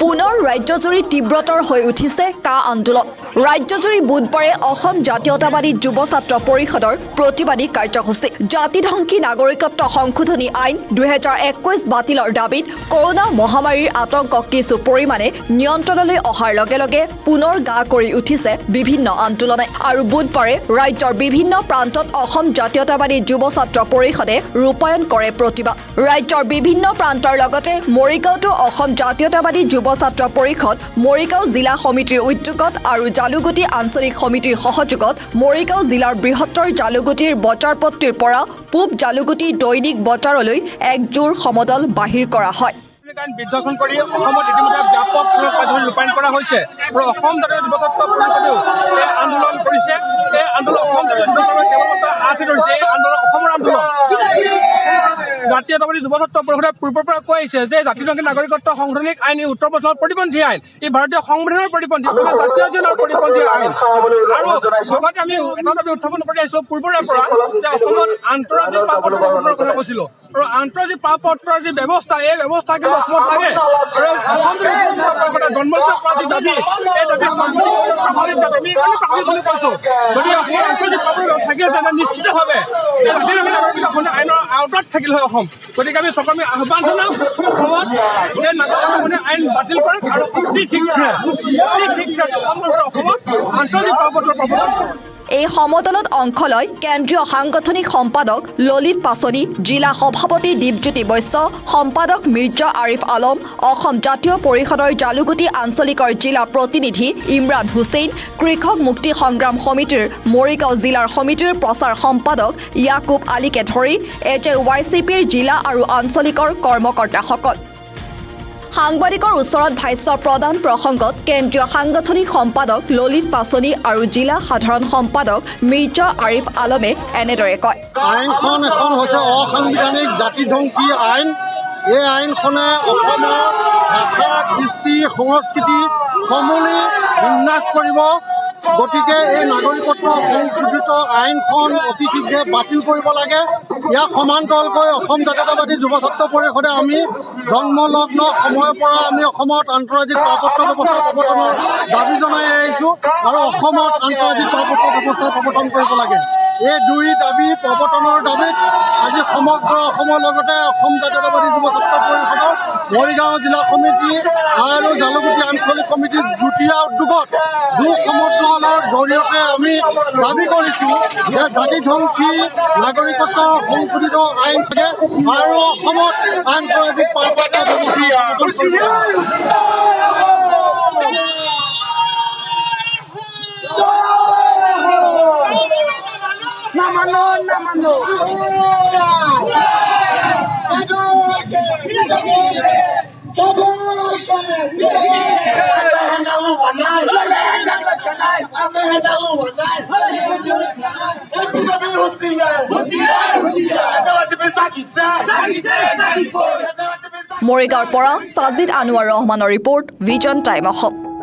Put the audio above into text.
পুনৰ ৰাজ্যজুৰি তীব্ৰতৰ হৈ উঠিছে কা আন্দোলন ৰাজ্যজুৰি বুধবাৰে অসম জাতীয়তাবাদী যুৱ ছাত্ৰ পৰিষদৰ প্ৰতিবাদী কাৰ্যসূচী জাতিধ্বংসী নাগৰিকত্ব সংশোধনী আইন 2021 বাতিলৰ দাবীত কৰোনা মহামাৰীৰ আতংক কিছু পৰিমাণে নিয়ন্ত্ৰণলৈ অহাৰ লগে লগে পুনৰ গা কৰি উঠিছে বিভিন্ন আন্দোলনে আৰু বুধবাৰে ৰাজ্যৰ বিভিন্ন প্ৰান্তত অসম জাতীয়তাবাদী যুৱ ছাত্ৰ পৰিষদে ৰূপায়ণ কৰে প্ৰতিবাদ ৰাজ্যৰ বিভিন্ন প্ৰান্তৰ লগতে মৰিগাঁওতো অসম জাতীয়তাবাদী যুৱ ছাত্ৰ পৰিষদ মৰিগাঁও জিলা সমিতিৰ উদ্যোগত আৰু জালুগুটি আঞ্চলিক সমিতিৰ সহযোগত মৰিগাঁও জিলাৰ বৃহত্তৰ জালুগুটিৰ বজাৰপট্টিৰ পৰা পূব জালুগুটি দৈনিক বজাৰলৈ এক জোৰ সমদল বাহিৰ কৰা হয় বিধ্বংসন কৰি অসমত ইতিমধ্যে ব্যাপক কাৰ্যসূচী ৰূপায়ণ কৰা হৈছে আৰু অসম জাতীয় যুৱ ছাত্ৰ পৰিষদেও এই আন্দোলন কৰিছে এই আন্দোলন অসম জাতীয় যুৱ ছাত্ৰ কেৱল আঁঠি ধৰিছে এই আন্দোলন অসমৰ আন্দোলন জাতীয়তাবাদী যুৱ ছাত্ৰ পৰিষদে পূৰ্বৰ পৰা কৈ আহিছে যে জাতিধ্বংসী নাগৰিকত্ব সংশোধনী আইন উত্তৰ প্ৰদেশৰ প্ৰতিবন্ধী আইন ই ভাৰতীয় সংবিধানৰ প্ৰতিবন্ধী জাতীয় জনৰ প্ৰতিবন্ধী আইন আৰু লগতে আমি এটা দাবী উত্থাপন কৰি আহিছিলোঁ পূৰ্বৰে পৰা যে অসমত আন্তঃৰাজ্যিক পাৰপত্ৰৰ কথা কৈছিলোঁ আৰু আন্তঃৰাজ্যিক পাৰপত্ৰৰ যি ব্যৱস্থা এই ব্যৱস্থা কিন্তু অসমত লাগে আৰু অসম পৰিষদে জন্মদিন কৰা যি দাবী এই দাবী সম্পূৰ্ণ প্ৰভাৱিত আমি এইকাৰণে প্ৰভাৱিত বুলি কৈছোঁ যদি অসমৰ আন্তঃৰাজ্যিক পাৰপত্ৰ থাকিল তেন্তে নিশ্চিতভাৱে এই জাতিধ্বংসী নাগৰিকত্ব আইনৰ আওতাত থাকিল হয় অসম গতিকে আমি চৰকাৰক আহ্বান জনাম অসমত এই নাগৰিকত্ব আইন বাতিল কৰক আৰু অতি শীঘ্ৰে অসমত আন্তঃৰাজ্যিক পাৰপত্ৰ প্ৰৱৰ্তন এই সমদলত অংশ লয় কেন্দ্ৰীয় সাংগঠনিক সম্পাদক ললিত পাছনি জিলা সভাপতি দীপজ্যোতি বৈশ্য সম্পাদক মিৰ্জা আৰিফ আলম অসম জাতীয় পৰিষদৰ জালুগুটি আঞ্চলিকৰ জিলা প্ৰতিনিধি ইমৰান হুছেইন কৃষক মুক্তি সংগ্ৰাম সমিতিৰ মৰিগাঁও জিলাৰ সমিতিৰ প্ৰচাৰ সম্পাদক ইয়াকুব আলীকে ধৰি এজেৱাইচিপিৰ জিলা আৰু আঞ্চলিকৰ কৰ্মকৰ্তাসকল সাংবাদিকৰ ওচৰত ভাষ্য প্ৰদান প্ৰসংগত কেন্দ্ৰীয় সাংগঠনিক সম্পাদক ললিত পাছনি আৰু জিলা সাধাৰণ সম্পাদক মিৰ্জা আৰিফ আলমে এনেদৰে কয় আইনখন এখন হৈছে অসাংবিধানিক জাতিধ্বংসী আইন এই আইনখনে অসমৰ ভাষা কৃষ্টি সংস্কৃতি সমূলি বিনাশ কৰিব গতিকে এই নাগৰিকত্ব সংশোধিত আইনখন অতি শীঘ্ৰে বাতিল কৰিব লাগে ইয়াক সমান্তৰালকৈ অসম জাতীয়তাবাদী যুৱ ছাত্ৰ পৰিষদে আমি জন্মলগ্ন সময়ৰ পৰা আমি অসমত আন্তঃৰাজ্যিক পাৰপত্ৰ ব্যৱস্থা প্ৰৱৰ্তনৰ দাবী জনাই আহিছোঁ আৰু অসমত আন্তঃৰাজ্যিক পাৰপত্ৰ ব্যৱস্থা প্ৰৱৰ্তন কৰিব লাগে এই দুই দাবী প্ৰৱৰ্তনৰ দাবীত আজি সমগ্ৰ অসমৰ লগতে অসম জাতীয়তাবাদী যুৱ ছাত্ৰ পৰিষদৰ মৰিগাঁও জিলা সমিতি আৰু জালুগুটি আঞ্চলিক সমিতিৰ যুটীয়া উদ্যোগত যুৱ সমদলৰ জৰিয়তে আমি দাবী কৰিছোঁ যে জাতিধ্বংসী নাগৰিকত্ব সংশোধিত আইন থাকে আৰু অসমত আন্তঃৰাজ্যিক পাৰপত্ৰ ব্যৱস্থা প্ৰৱৰ্তন কৰিব মৰিগাঁৱৰ পৰা সাজিদ আনোৱাৰ ৰহমানৰ ৰিপৰ্ট ভিজন টাইম অসম।